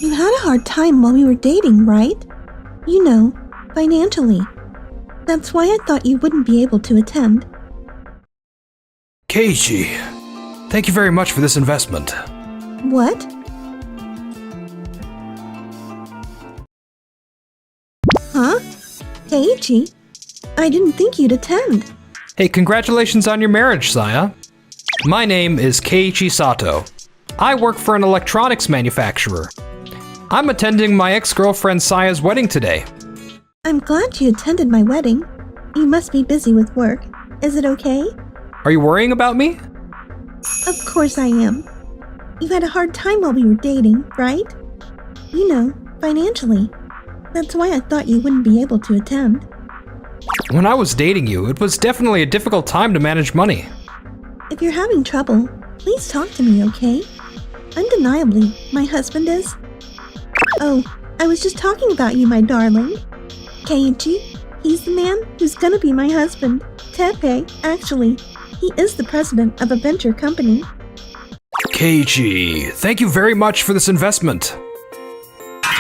You had a hard time while we were dating, right? You know, financially. That's why I thought you wouldn't be able to attend. Keiichi, thank you very much for this investment. What? Huh? Keiichi? I didn't think you'd attend. Hey, congratulations on your marriage, Saya. My name is Keiichi Sato. I work for an electronics manufacturer. I'm attending my ex-girlfriend Saya's wedding today. I'm glad you attended my wedding. You must be busy with work. Is it okay? Are you worrying about me? Of course I am. You had a hard time while we were dating, right? You know, financially. That's why I thought you wouldn't be able to attend. When I was dating you, it was definitely a difficult time to manage money. If you're having trouble, please talk to me, okay? Undeniably, my husband is... Oh, I was just talking about you, my darling. Keiichi, he's the man who's gonna be my husband. Teppei, actually, he is the president of a venture company. Keiichi, thank you very much for this investment.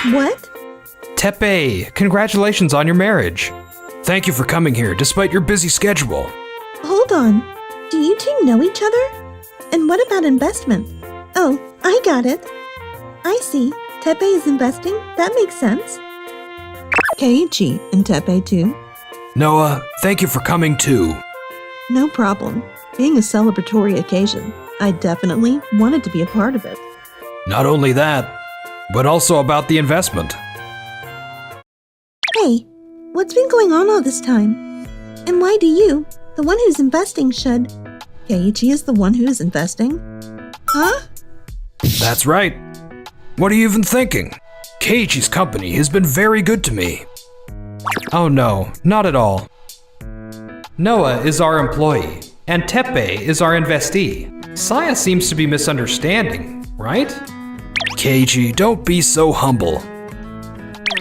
What? Teppei, congratulations on your marriage. Thank you for coming here despite your busy schedule. Hold on. Do you two know each other? And what about investment? Oh, I got it. I see. Teppei is investing. That makes sense. Keiichi and Teppei too. Noah, thank you for coming too. No problem. Being a celebratory occasion, I definitely wanted to be a part of it. Not only that, but also about the investment. Hey, what's been going on all this time? And why do you, the one who's investing, should... Keiichi is the one who is investing. Huh? That's right. What are you even thinking? Keiichi's company has been very good to me. Oh no, not at all. Noah is our employee, and Teppei is our investee. Saya seems to be misunderstanding, right? Keiichi, don't be so humble.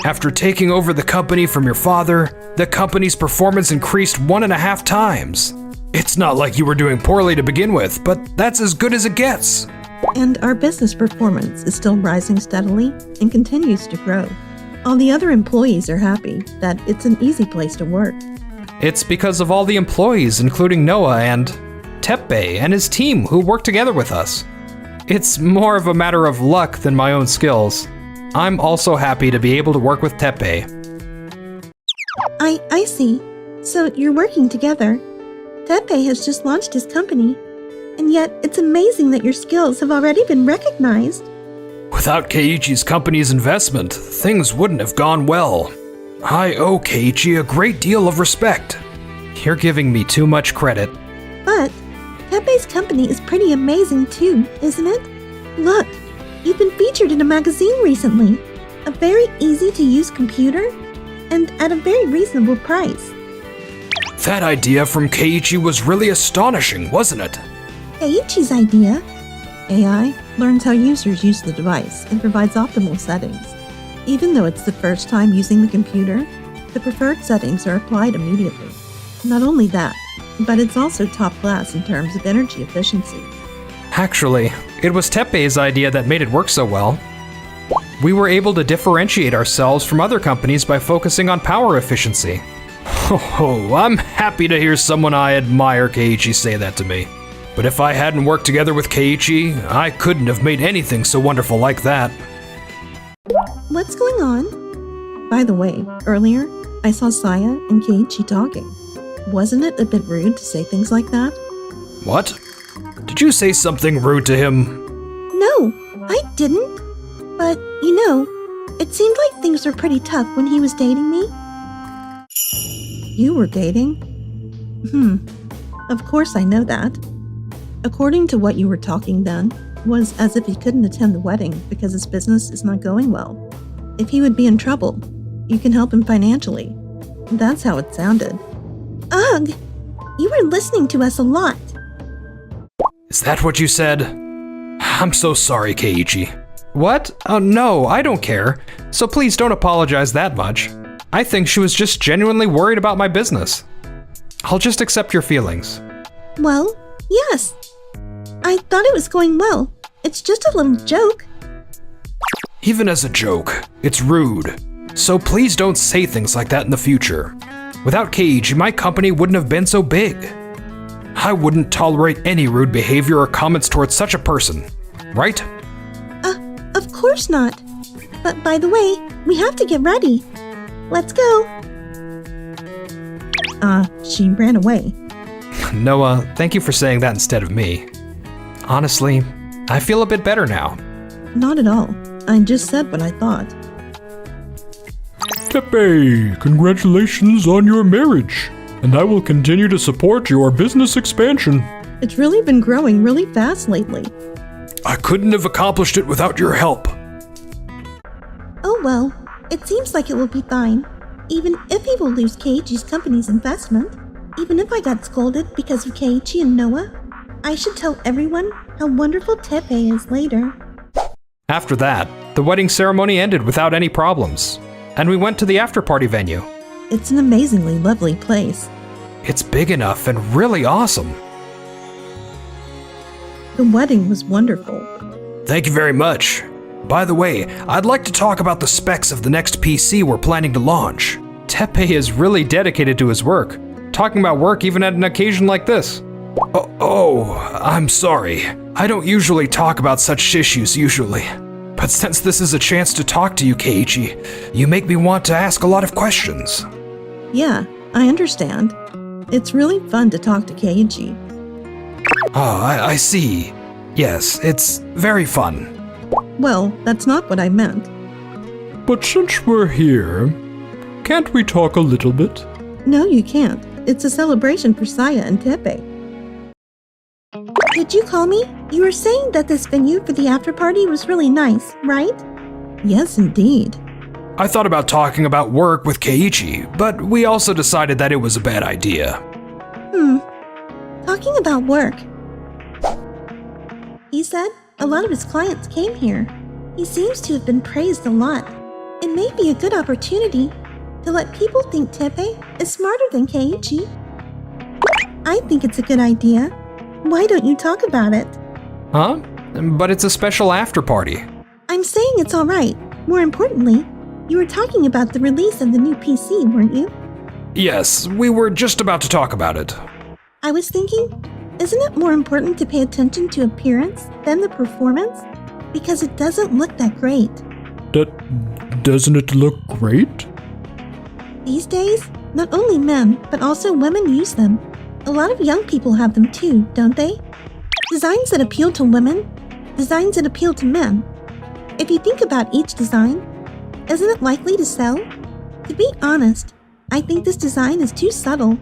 After taking over the company from your father, the company's performance increased 1.5 times. It's not like you were doing poorly to begin with, but that's as good as it gets. And our business performance is still rising steadily and continues to grow. All the other employees are happy that it's an easy place to work. It's because of all the employees, including Noah and Teppei and his team who work together with us. It's more of a matter of luck than my own skills. I'm also happy to be able to work with Teppei. I see. So you're working together. Teppei has just launched his company, and yet it's amazing that your skills have already been recognized. Without Keiichi's company's investment, things wouldn't have gone well. I owe Keiichi a great deal of respect. You're giving me too much credit. But Teppei's company is pretty amazing too, isn't it? Look, you've been featured in a magazine recently. A very easy-to-use computer, and at a very reasonable price. That idea from Keiichi was really astonishing, wasn't it? Keiichi's idea? AI learns how users use the device and provides optimal settings. Even though it's the first time using the computer, the preferred settings are applied immediately. Not only that, but it's also top class in terms of energy efficiency. Actually, it was Teppei's idea that made it work so well. We were able to differentiate ourselves from other companies by focusing on power efficiency. Oh, I'm happy to hear someone I admire, Keiichi, say that to me. But if I hadn't worked together with Keiichi, I couldn't have made anything so wonderful like that. What's going on? By the way, earlier, I saw Saya and Keiichi talking. Wasn't it a bit rude to say things like that? What? Did you say something rude to him? No, I didn't. But, you know, it seemed like things were pretty tough when he was dating me. You were dating? Of course I know that. According to what you were talking then, was as if he couldn't attend the wedding because his business is not going well. If he would be in trouble, you can help him financially. That's how it sounded. Ugh! You were listening to us a lot. Is that what you said? I'm so sorry, Keiichi. What? Oh no, I don't care. So please don't apologize that much. I think she was just genuinely worried about my business. I'll just accept your feelings. Well, yes. I thought it was going well. It's just a little joke. Even as a joke, it's rude. So please don't say things like that in the future. Without Keiichi, my company wouldn't have been so big. I wouldn't tolerate any rude behavior or comments towards such a person, right? Of course not. But by the way, we have to get ready. Let's go. She ran away. Noah, thank you for saying that instead of me. Honestly, I feel a bit better now. Not at all. I just said what I thought. Teppei, congratulations on your marriage, and I will continue to support your business expansion. It's really been growing really fast lately. I couldn't have accomplished it without your help. Oh well, it seems like it will be fine. Even if he will lose Keiichi's company's investment, even if I got scolded because of Keiichi and Noah, I should tell everyone how wonderful Teppei is later. After that, the wedding ceremony ended without any problems, and we went to the after-party venue. It's an amazingly lovely place. It's big enough and really awesome. The wedding was wonderful. Thank you very much. By the way, I'd like to talk about the specs of the next PC we're planning to launch. Teppei is really dedicated to his work, talking about work even at an occasion like this. I'm sorry. I don't usually talk about such issues usually. But since this is a chance to talk to you, Keiichi, you make me want to ask a lot of questions. Yeah, I understand. It's really fun to talk to Keiichi. I see. Yes, it's very fun. Well, that's not what I meant. But since we're here, can't we talk a little bit? No, you can't. It's a celebration for Saya and Teppei. Did you call me? You were saying that this venue for the after party was really nice, right? Yes, indeed. I thought about talking about work with Keiichi, but we also decided that it was a bad idea. Talking about work. He said a lot of his clients came here. He seems to have been praised a lot. It may be a good opportunity to let people think Teppei is smarter than Keiichi. I think it's a good idea. Why don't you talk about it? Huh? But it's a special after-party. I'm saying it's alright. More importantly, you were talking about the release of the new PC, weren't you? Yes, we were just about to talk about it. I was thinking, isn't it more important to pay attention to appearance than the performance? Because it doesn't look that great. Doesn't it look great? These days, not only men, but also women use them. A lot of young people have them too, don't they? Designs that appeal to women, designs that appeal to men. If you think about each design, isn't it likely to sell? To be honest, I think this design is too subtle.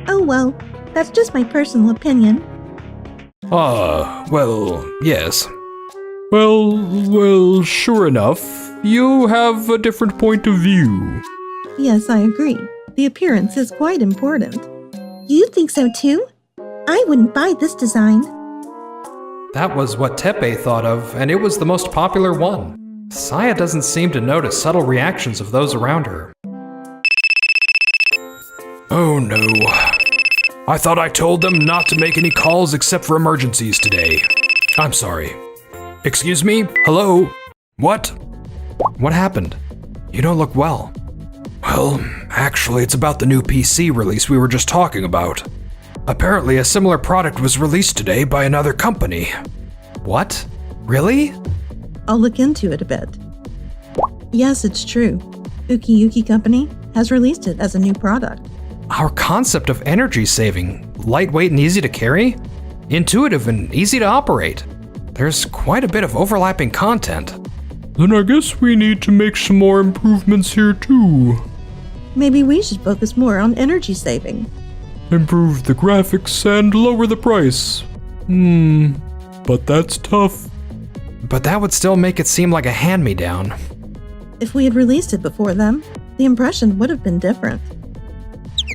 Oh well, that's just my personal opinion. Well, yes. Well, sure enough, you have a different point of view. Yes, I agree. The appearance is quite important. You think so too? I wouldn't buy this design. That was what Teppei thought of, and it was the most popular one. Saya doesn't seem to notice subtle reactions of those around her. Oh no. I thought I told them not to make any calls except for emergencies today. I'm sorry. Excuse me? Hello? What? What happened? You don't look well. Well, actually, it's about the new PC release we were just talking about. Apparently, a similar product was released today by another company. What? Really? I'll look into it a bit. Yes, it's true. Uki Company has released it as a new product. Our concept of energy saving, lightweight and easy to carry, intuitive and easy to operate. There's quite a bit of overlapping content. Then I guess we need to make some more improvements here too. Maybe we should focus more on energy saving. Improve the graphics and lower the price. But that's tough. But that would still make it seem like a hand-me-down. If we had released it before them, the impression would have been different.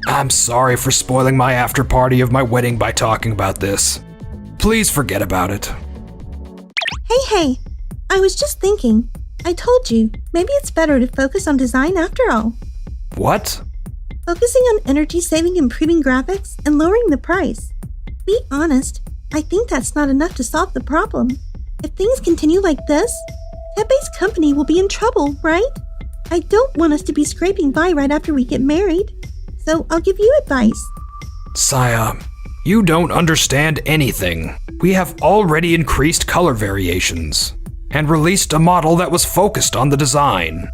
I'm sorry for spoiling my after-party of my wedding by talking about this. Please forget about it. Hey, I was just thinking. I told you, maybe it's better to focus on design after all. What? Focusing on energy saving, improving graphics, and lowering the price. Be honest, I think that's not enough to solve the problem. If things continue like this, Tepe's company will be in trouble, right? I don't want us to be scraping by right after we get married. So I'll give you advice. Saya, you don't understand anything. We have already increased color variations and released a model that was focused on the design.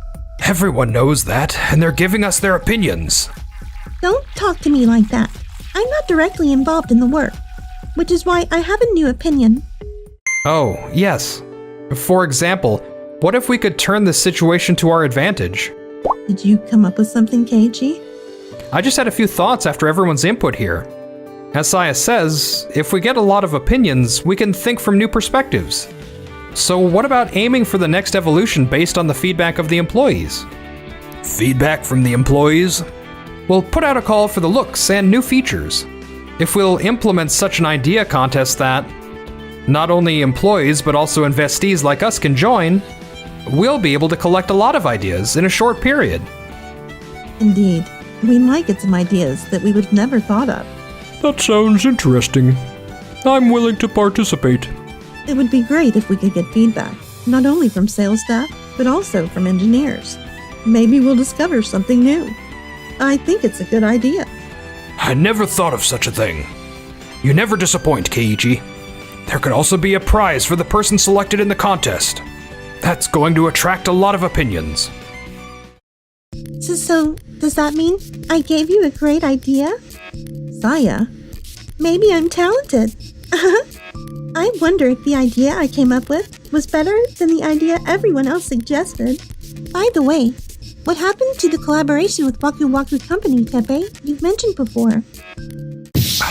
Everyone knows that, and they're giving us their opinions. Don't talk to me like that. I'm not directly involved in the work, which is why I have a new opinion. Oh, yes. For example, what if we could turn this situation to our advantage? Did you come up with something, Keiichi? I just had a few thoughts after everyone's input here. As Saya says, if we get a lot of opinions, we can think from new perspectives. So what about aiming for the next evolution based on the feedback of the employees? Feedback from the employees? We'll put out a call for the looks and new features. If we'll implement such an idea contest that not only employees but also investees like us can join, we'll be able to collect a lot of ideas in a short period. Indeed. We might get some ideas that we would have never thought of. That sounds interesting. I'm willing to participate. It would be great if we could get feedback, not only from sales staff, but also from engineers. Maybe we'll discover something new. I think it's a good idea. I never thought of such a thing. You never disappoint, Keiichi. There could also be a prize for the person selected in the contest. That's going to attract a lot of opinions. So does that mean I gave you a great idea? Saya, Maybe I'm talented. I wonder if the idea I came up with was better than the idea everyone else suggested. By the way, what happened to the collaboration with Waku Waku Company, Tepe? You've mentioned before.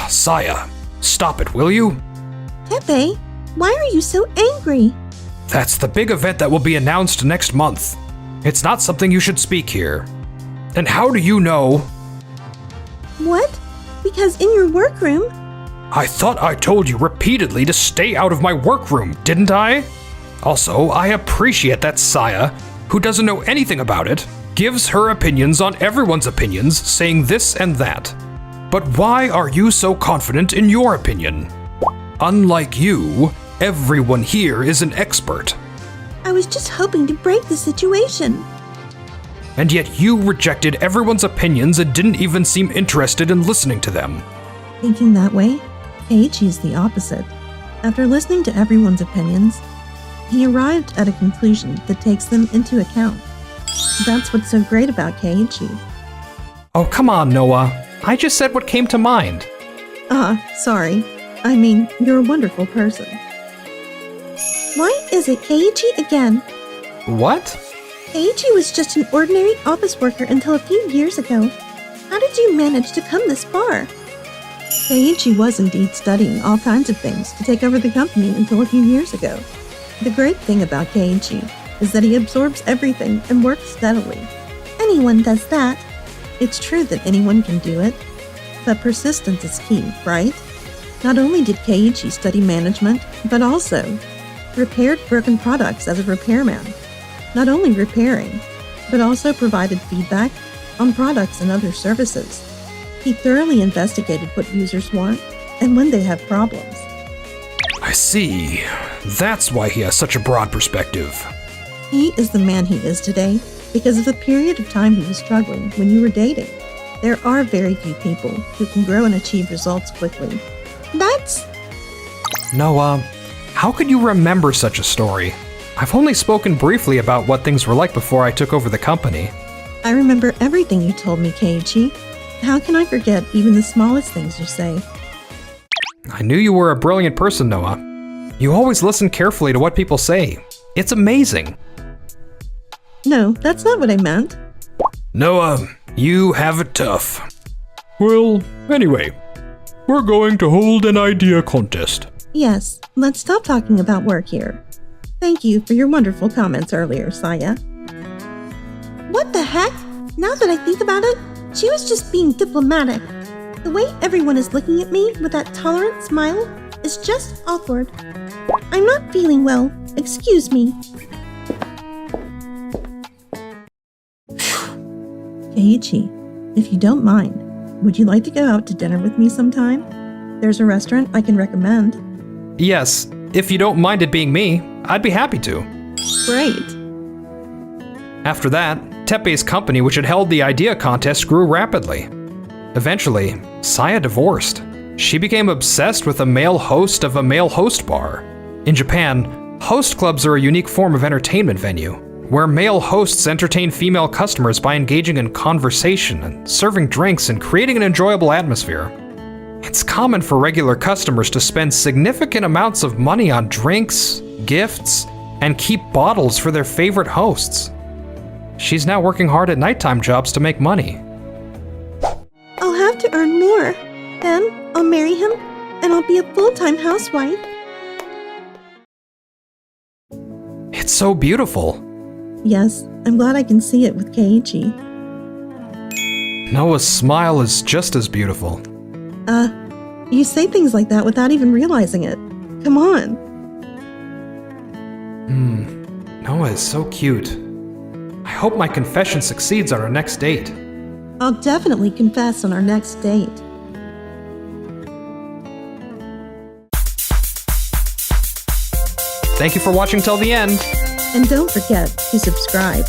Saya, stop it, will you? Tepe, why are you so angry? That's the big event that will be announced next month. It's not something you should speak here. And how do you know? What? Because in your workroom, I thought I told you repeatedly to stay out of my workroom, didn't I? Also, I appreciate that Saya, who doesn't know anything about it, gives her opinions on everyone's opinions, saying this and that. But why are you so confident in your opinion? Unlike you, everyone here is an expert. I was just hoping to break the situation. And yet you rejected everyone's opinions and didn't even seem interested in listening to them. thinking that way, Keiichi is the opposite. After listening to everyone's opinions, he arrived at a conclusion that takes them into account. That's what's so great about Keiichi. Oh, come on, Noah. I just said what came to mind. Sorry. I mean, you're a wonderful person. Why is it Keiichi again? What? Keiichi was just an ordinary office worker until a few years ago. How did you manage to come this far? Keiichi was indeed studying all kinds of things to take over the company until a few years ago. The great thing about Keiichi is that he absorbs everything and works steadily. Anyone does that. It's true that anyone can do it, but persistence is key, right? Not only did Keiichi study management, but also repaired broken products as a repairman. Not only repairing, but also provided feedback on products and other services. He thoroughly investigated what users want and when they have problems. I see. That's why he has such a broad perspective. He is the man he is today because of the period of time he was struggling when you were dating. There are very few people who can grow and achieve results quickly. That's... Noah, how could you remember such a story? I've only spoken briefly about what things were like before I took over the company. I remember everything you told me, Keiichi. How can I forget even the smallest things you say? I knew you were a brilliant person, Noah. You always listen carefully to what people say. It's amazing. No, that's not what I meant. Noah, you have it tough. Well, anyway, we're going to hold an idea contest. Yes, let's stop talking about work here. Thank you for your wonderful comments earlier, Saya. What the heck? Now that I think about it, she was just being diplomatic. The way everyone is looking at me with that tolerant smile is just awkward. I'm not feeling well. Excuse me. Keiichi, if you don't mind, would you like to go out to dinner with me sometime? There's a restaurant I can recommend. Yes, if you don't mind it being me, I'd be happy to. Great. After that, Teppei's company, which had held the idea contest, grew rapidly. Eventually, Saya divorced. She became obsessed with a male host of a male host bar. In Japan, host clubs are a unique form of entertainment venue, where male hosts entertain female customers by engaging in conversation and serving drinks and creating an enjoyable atmosphere. It's common for regular customers to spend significant amounts of money on drinks, gifts, and keep bottles for their favorite hosts. She's now working hard at nighttime jobs to make money. I'll have to earn more. Then I'll marry him, and I'll be a full-time housewife. It's so beautiful. Yes, I'm glad I can see it with Keiichi. Noah's smile is just as beautiful. You say things like that without even realizing it. Come on. Noah is so cute. I hope my confession succeeds on our next date. I'll definitely confess on our next date. Thank you for watching till the end. And don't forget to subscribe.